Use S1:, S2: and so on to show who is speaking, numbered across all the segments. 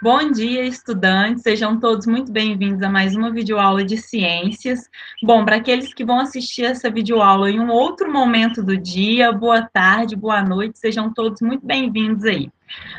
S1: Bom dia, estudantes. Sejam todos muito bem-vindos a mais uma videoaula de ciências. Bom, para aqueles que vão assistir essa videoaula em um outro momento do dia, boa tarde, boa noite, sejam todos muito bem-vindos aí.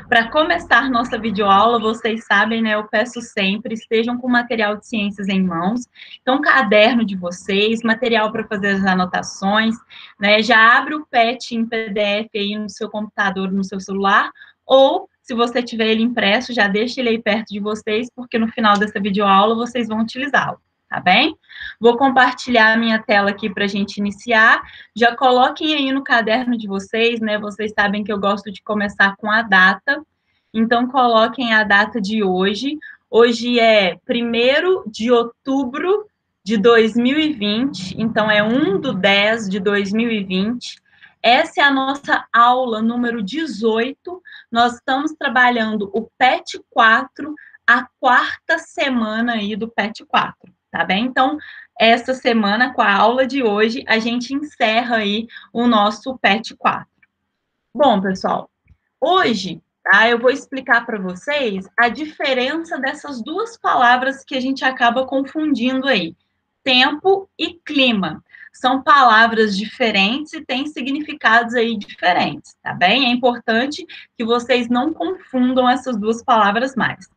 S1: Para começar nossa videoaula, vocês sabem, né, eu peço sempre, estejam com material de ciências em mãos, então caderno de vocês, material para fazer as anotações, né, já abre o PET em PDF aí no seu computador, no seu celular, ou se você tiver ele impresso, já deixe ele aí perto de vocês, porque no final dessa videoaula vocês vão utilizá-lo, tá bem? Vou compartilhar a minha tela aqui para a gente iniciar. Já coloquem aí no caderno de vocês, né? Vocês sabem que eu gosto de começar com a data. Então, coloquem a data de hoje. Hoje é 1º de outubro de 2020. Então, é 1/10 de 2020. Essa é a nossa aula número 18. Nós estamos trabalhando o PET 4, a quarta semana aí do PET 4, tá bem? Então, essa semana, com a aula de hoje, a gente encerra aí o nosso PET 4. Bom, pessoal, hoje, tá, eu vou explicar para vocês a diferença dessas duas palavras que a gente acaba confundindo aí, tempo e clima. São palavras diferentes e têm significados aí diferentes, tá bem? É importante que vocês não confundam essas duas palavras mais.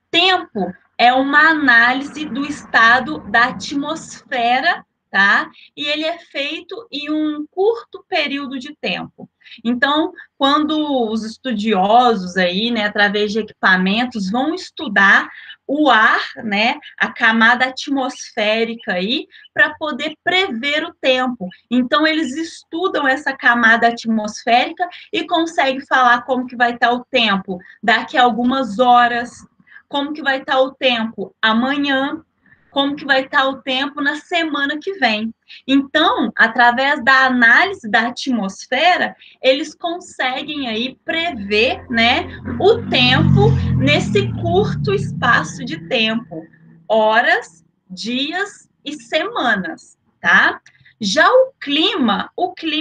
S1: Tempo é uma análise do estado da atmosfera, tá? E ele é feito em um curto período de tempo. Então, quando os estudiosos aí, né, através de equipamentos, vão estudar o ar, né, a camada atmosférica aí, para poder prever o tempo. Então, eles estudam essa camada atmosférica e conseguem falar como que vai estar o tempo daqui a algumas horas, como que vai estar o tempo amanhã, como que vai estar o tempo na semana que vem. Então, através da análise da atmosfera, eles conseguem aí prever, né, o tempo nesse curto espaço de tempo, horas, dias e semanas, tá? Já o clima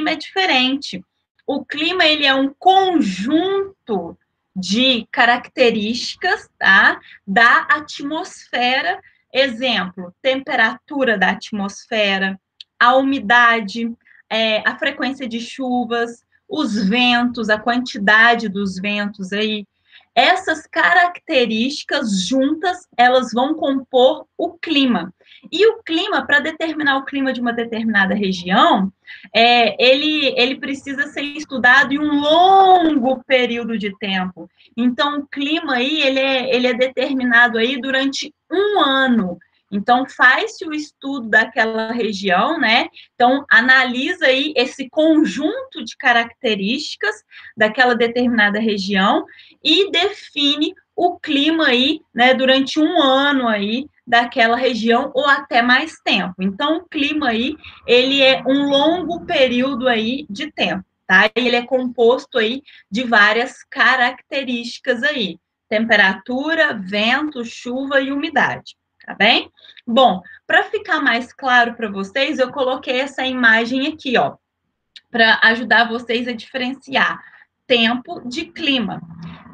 S1: é diferente. O clima ele é um conjunto de características, tá, da atmosfera. Exemplo, temperatura da atmosfera, a umidade, a frequência de chuvas, os ventos, a quantidade dos ventos aí. Essas características juntas, elas vão compor o clima. E o clima, para determinar o clima de uma determinada região, ele precisa ser estudado em um longo período de tempo. Então, o clima aí, ele é determinado aí durante um ano. Então, faz-se o estudo daquela região, né? Então, analisa aí esse conjunto de características daquela determinada região e define o clima aí, né, durante um ano aí daquela região ou até mais tempo. Então, o clima aí, ele é um longo período aí de tempo, tá? E ele é composto aí de várias características aí: temperatura, vento, chuva e umidade, tá bem? Bom, para ficar mais claro para vocês, eu coloquei essa imagem aqui, ó, para ajudar vocês a diferenciar tempo de clima.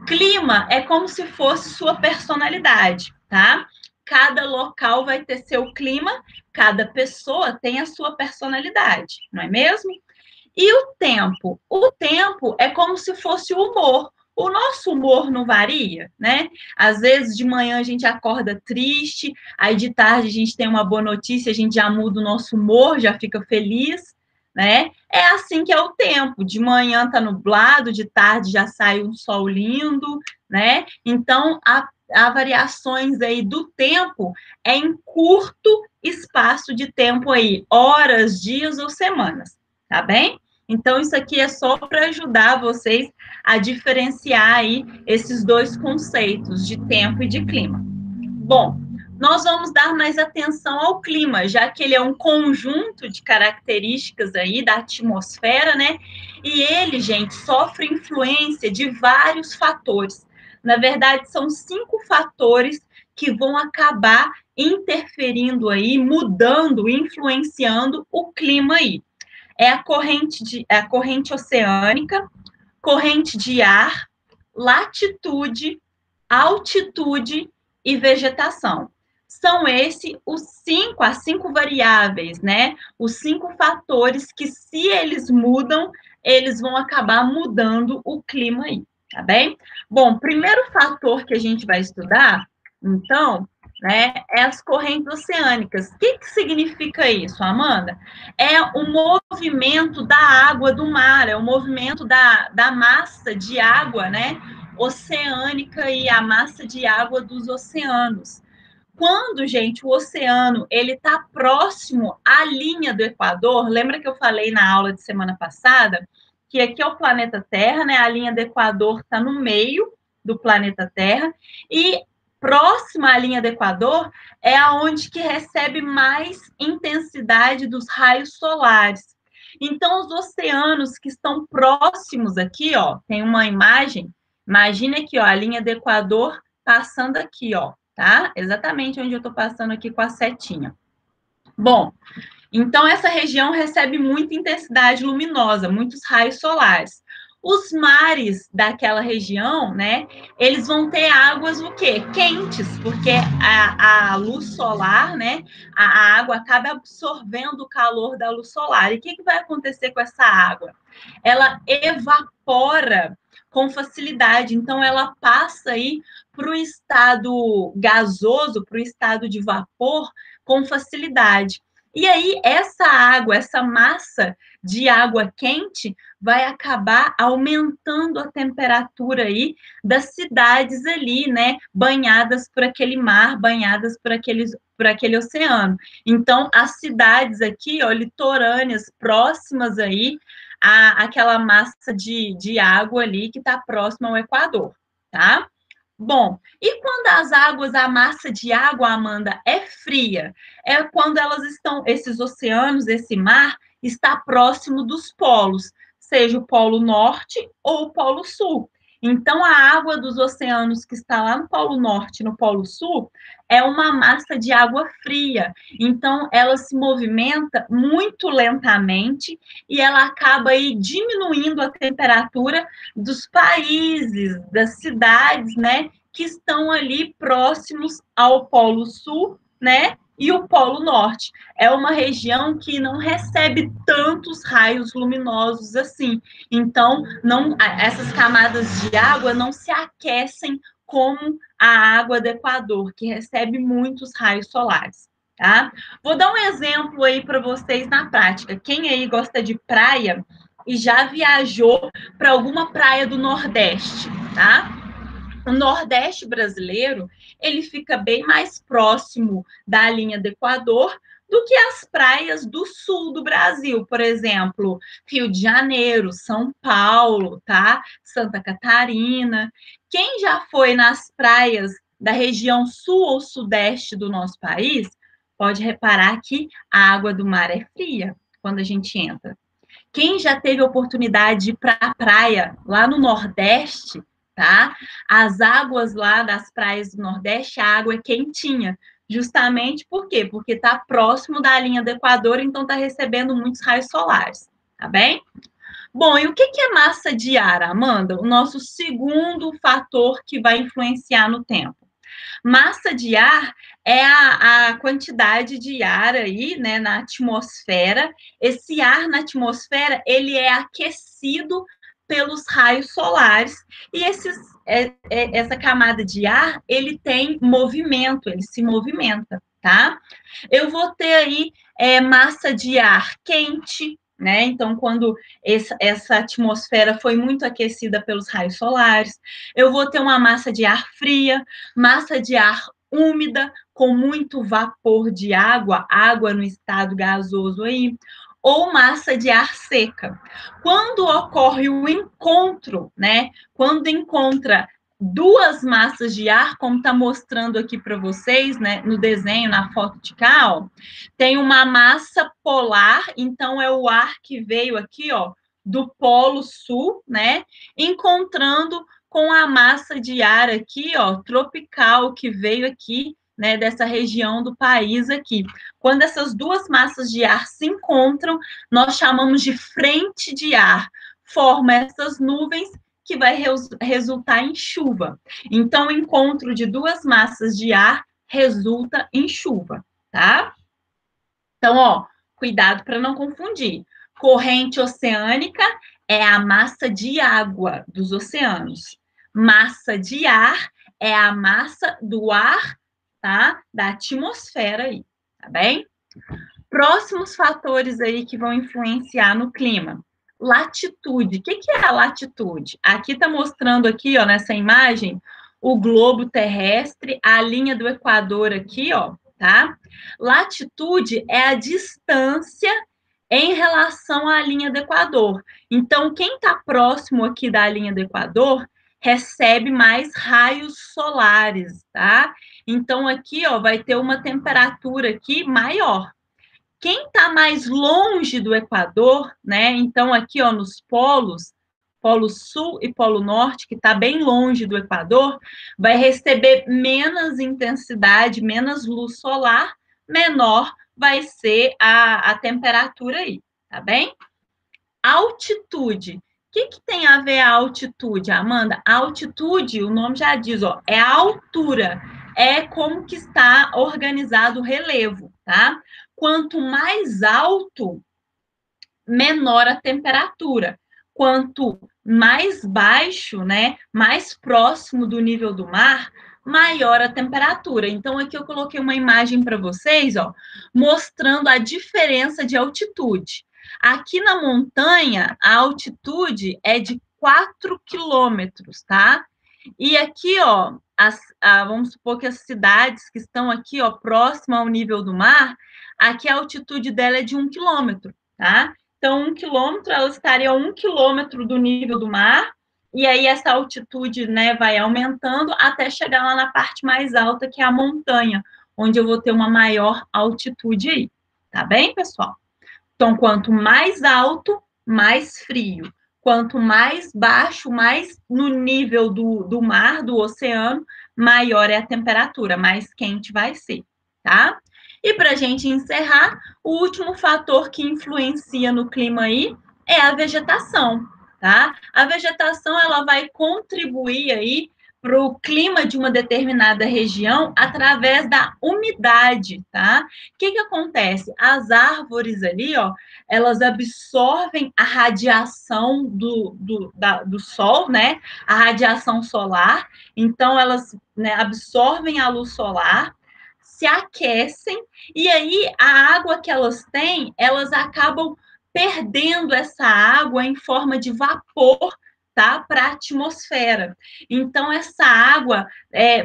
S1: Clima é como se fosse sua personalidade, tá? Cada local vai ter seu clima, cada pessoa tem a sua personalidade, não é mesmo? E o tempo? O tempo é como se fosse o humor. O nosso humor não varia, né? Às vezes de manhã a gente acorda triste, aí de tarde a gente tem uma boa notícia, a gente já muda o nosso humor, já fica feliz, né? É assim que é o tempo. De manhã tá nublado, de tarde já sai um sol lindo, né? Então há variações aí do tempo é em curto espaço de tempo aí, horas, dias ou semanas, tá bem? Então, isso aqui é só para ajudar vocês a diferenciar aí esses dois conceitos de tempo e de clima. Bom, nós vamos dar mais atenção ao clima, já que ele é um conjunto de características aí da atmosfera, né? E ele, gente, sofre influência de vários fatores. Na verdade, são 5 fatores que vão acabar interferindo aí, mudando, influenciando o clima aí. É a corrente oceânica, corrente de ar, latitude, altitude e vegetação. São esses as cinco variáveis, né? Os 5 fatores que, se eles mudam, eles vão acabar mudando o clima aí, tá bem? Bom, primeiro fator que a gente vai estudar, então, né, é as correntes oceânicas. O que significa isso, Amanda? É o movimento da água do mar, é o movimento da massa de água, né, oceânica e a massa de água dos oceanos. Quando, gente, o oceano ele está próximo à linha do Equador, lembra que eu falei na aula de semana passada que aqui é o planeta Terra, né? A linha do Equador está no meio do planeta Terra e próxima à linha do Equador é aonde que recebe mais intensidade dos raios solares. Então, os oceanos que estão próximos aqui, ó, tem uma imagem. Imagina aqui, ó, a linha do Equador passando aqui, ó, tá? Exatamente onde eu estou passando aqui com a setinha. Bom, então essa região recebe muita intensidade luminosa, muitos raios solares. Os mares daquela região, né, eles vão ter águas o quê? Quentes, porque a luz solar, né, a água acaba absorvendo o calor da luz solar. E o que vai acontecer com essa água? Ela evapora com facilidade, então ela passa aí para o estado gasoso, para o estado de vapor, com facilidade. E aí, essa água, essa massa de água quente vai acabar aumentando a temperatura aí das cidades ali, né? Banhadas por aquele mar, banhadas por aquele oceano. Então, as cidades aqui, ó, litorâneas, próximas aí àquela massa de água ali que está próxima ao Equador, tá? Bom, e quando as águas, a massa de água, Amanda, é fria? É quando elas estão, esses oceanos, esse mar, está próximo dos polos, seja o polo norte ou o polo sul. Então, a água dos oceanos que está lá no polo norte e no polo sul é uma massa de água fria. Então, ela se movimenta muito lentamente e ela acaba aí diminuindo a temperatura dos países, das cidades, né, que estão ali próximos ao Polo Sul, né, e o Polo Norte. É uma região que não recebe tantos raios luminosos assim. Então, não, essas camadas de água não se aquecem como a água do Equador, que recebe muitos raios solares. Tá? Vou dar um exemplo aí para vocês na prática. Quem aí gosta de praia e já viajou para alguma praia do Nordeste, tá? O Nordeste brasileiro, ele fica bem mais próximo da linha do Equador do que as praias do sul do Brasil, por exemplo, Rio de Janeiro, São Paulo, tá? Santa Catarina. Quem já foi nas praias da região sul ou sudeste do nosso país, pode reparar que a água do mar é fria quando a gente entra. Quem já teve a oportunidade de ir para a praia lá no Nordeste, tá? As águas lá das praias do Nordeste, a água é quentinha. Justamente por quê? Porque está próximo da linha do Equador, então está recebendo muitos raios solares, tá bem? Bom, e o que é massa de ar, Amanda? O nosso segundo fator que vai influenciar no tempo. Massa de ar é a quantidade de ar aí, né, na atmosfera. Esse ar na atmosfera, ele é aquecido pelos raios solares e essa camada de ar, ele tem movimento, ele se movimenta, tá? Eu vou ter aí massa de ar quente, né? Então, quando essa atmosfera foi muito aquecida pelos raios solares, eu vou ter uma massa de ar fria, massa de ar úmida, com muito vapor de água, água no estado gasoso aí, ou massa de ar seca. Quando ocorre o encontro, né? Quando encontra duas massas de ar, como está mostrando aqui para vocês, né, no desenho, na foto de cá, ó, tem uma massa polar, então é o ar que veio aqui, ó, do Polo Sul, né, encontrando com a massa de ar aqui, ó, tropical, que veio aqui, né, dessa região do país aqui. Quando essas duas massas de ar se encontram, nós chamamos de frente de ar. Forma essas nuvens que vai resultar em chuva. Então, o encontro de duas massas de ar resulta em chuva, tá? Então, ó, cuidado para não confundir. Corrente oceânica é a massa de água dos oceanos. Massa de ar é a massa do ar, tá? Da atmosfera aí, tá bem? Próximos fatores aí que vão influenciar no clima. Latitude. O que é a latitude? Aqui está mostrando aqui, ó, nessa imagem, o globo terrestre, a linha do Equador aqui, ó, tá? Latitude é a distância em relação à linha do Equador. Então, quem está próximo aqui da linha do Equador recebe mais raios solares, tá? Então, aqui, ó, vai ter uma temperatura aqui maior. Quem está mais longe do Equador, né? Então, aqui, ó, nos polos, Polo Sul e Polo Norte, que está bem longe do Equador, vai receber menos intensidade, menos luz solar, menor vai ser a temperatura aí, tá bem? Altitude. O que tem a ver a altitude, Amanda? A altitude, o nome já diz, ó, é a altura, é como que está organizado o relevo, tá? Quanto mais alto, menor a temperatura. Quanto mais baixo, né, mais próximo do nível do mar, maior a temperatura. Então, aqui eu coloquei uma imagem para vocês, ó, mostrando a diferença de altitude. Aqui na montanha, a altitude é de 4 quilômetros, tá? E aqui, ó, vamos supor que as cidades que estão aqui, ó, próximo ao nível do mar, aqui a altitude dela é de 1 quilômetro, tá? Então, 1 quilômetro, ela estaria a 1 quilômetro do nível do mar, e aí essa altitude, né, vai aumentando até chegar lá na parte mais alta, que é a montanha, onde eu vou ter uma maior altitude aí. Tá bem, pessoal? Então, quanto mais alto, mais frio. Quanto mais baixo, mais no nível do mar, do oceano, maior é a temperatura, mais quente vai ser, tá? E para a gente encerrar, o último fator que influencia no clima aí é a vegetação, tá? A vegetação, ela vai contribuir aí para o clima de uma determinada região através da umidade, tá? O que acontece? As árvores ali, ó, elas absorvem a radiação do sol, né? A radiação solar. Então, elas, né, absorvem a luz solar, se aquecem, e aí a água que elas têm, elas acabam perdendo essa água em forma de vapor, tá? Para a atmosfera. Então, essa água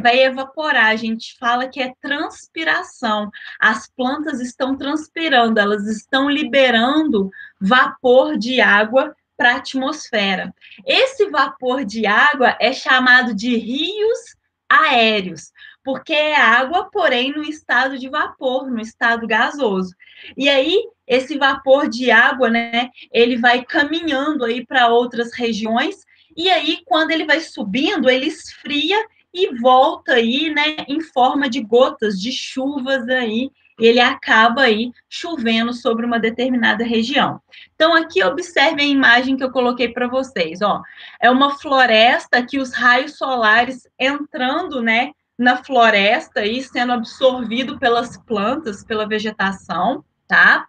S1: vai evaporar. A gente fala que é transpiração. As plantas estão transpirando, elas estão liberando vapor de água para a atmosfera. Esse vapor de água é chamado de rios aéreos, porque é água, porém, no estado de vapor, no estado gasoso. E aí, esse vapor de água, né, ele vai caminhando aí para outras regiões, e aí, quando ele vai subindo, ele esfria e volta aí, né, em forma de gotas de chuvas aí, e ele acaba aí chovendo sobre uma determinada região. Então, aqui observe a imagem que eu coloquei para vocês, ó. É uma floresta que os raios solares entrando, né, na floresta e sendo absorvido pelas plantas, pela vegetação, tá?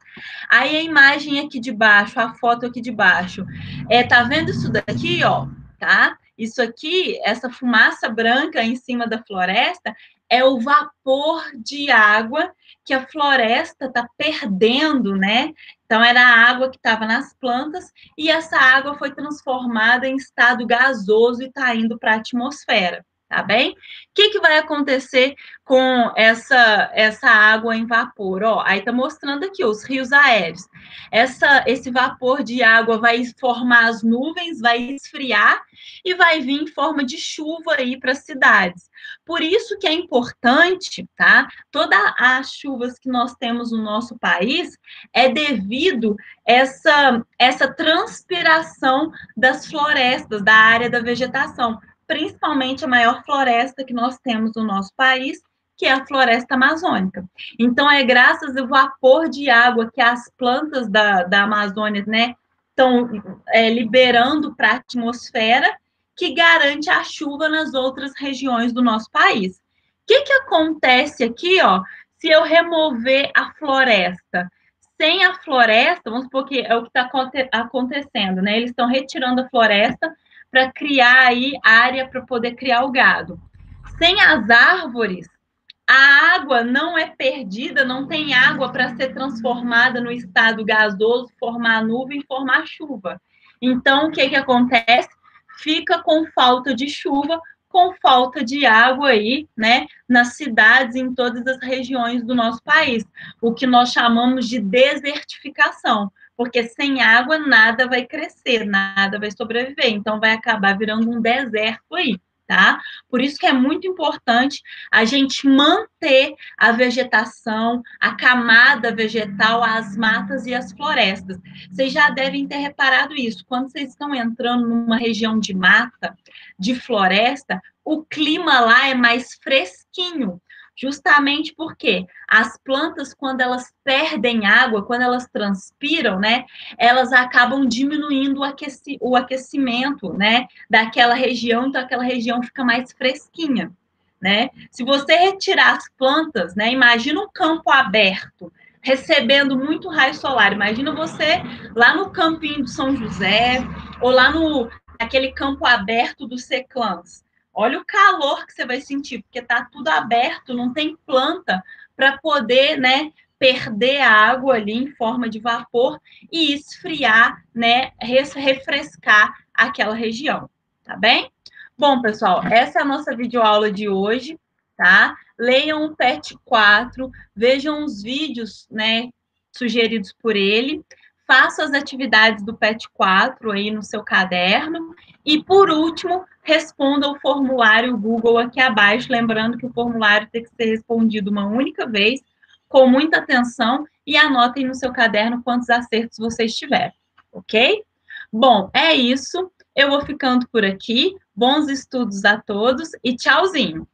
S1: Aí a imagem aqui de baixo, a foto aqui de baixo, tá vendo isso daqui, ó, tá? Isso aqui, essa fumaça branca em cima da floresta, é o vapor de água que a floresta está perdendo, né? Então, era a água que estava nas plantas e essa água foi transformada em estado gasoso e está indo para a atmosfera, tá bem? O que vai acontecer com essa água em vapor? Ó, aí está mostrando aqui os rios aéreos. Esse vapor de água vai formar as nuvens, vai esfriar e vai vir em forma de chuva aí para as cidades. Por isso que é importante, tá? Todas as chuvas que nós temos no nosso país é devido essa transpiração das florestas, da área da vegetação, principalmente a maior floresta que nós temos no nosso país, que é a floresta amazônica. Então, é graças ao vapor de água que as plantas da Amazônia, né, estão liberando para a atmosfera, que garante a chuva nas outras regiões do nosso país. O que acontece aqui, ó, se eu remover a floresta? Sem a floresta, vamos supor que é o que está acontecendo, né? Eles estão retirando a floresta para criar aí área para poder criar o gado. Sem as árvores, a água não é perdida, não tem água para ser transformada no estado gasoso, formar nuvem, formar chuva. Então, o que acontece? Fica com falta de chuva, com falta de água aí, né, nas cidades, em todas as regiões do nosso país, o que nós chamamos de desertificação, porque sem água nada vai crescer, nada vai sobreviver, então vai acabar virando um deserto aí. Tá? Por isso que é muito importante a gente manter a vegetação, a camada vegetal, as matas e as florestas. Vocês já devem ter reparado isso. Quando vocês estão entrando numa região de mata, de floresta, o clima lá é mais fresquinho. Justamente porque as plantas, quando elas perdem água, quando elas transpiram, né, elas acabam diminuindo o aquecimento, né, daquela região, então aquela região fica mais fresquinha, né? Se você retirar as plantas, né, imagina um campo aberto, recebendo muito raio solar, imagina você lá no campinho de São José, ou lá naquele campo aberto dos Seclãs. Olha o calor que você vai sentir, porque está tudo aberto, não tem planta para poder, né, perder a água ali em forma de vapor e esfriar, né, refrescar aquela região, tá bem? Bom, pessoal, essa é a nossa videoaula de hoje, tá? Leiam o PET 4, vejam os vídeos, né, sugeridos por ele, façam as atividades do PET 4 aí no seu caderno e, por último, responda o formulário Google aqui abaixo, lembrando que o formulário tem que ser respondido uma única vez, com muita atenção, e anotem no seu caderno quantos acertos vocês tiverem, ok? Bom, é isso. Eu vou ficando por aqui. Bons estudos a todos e tchauzinho!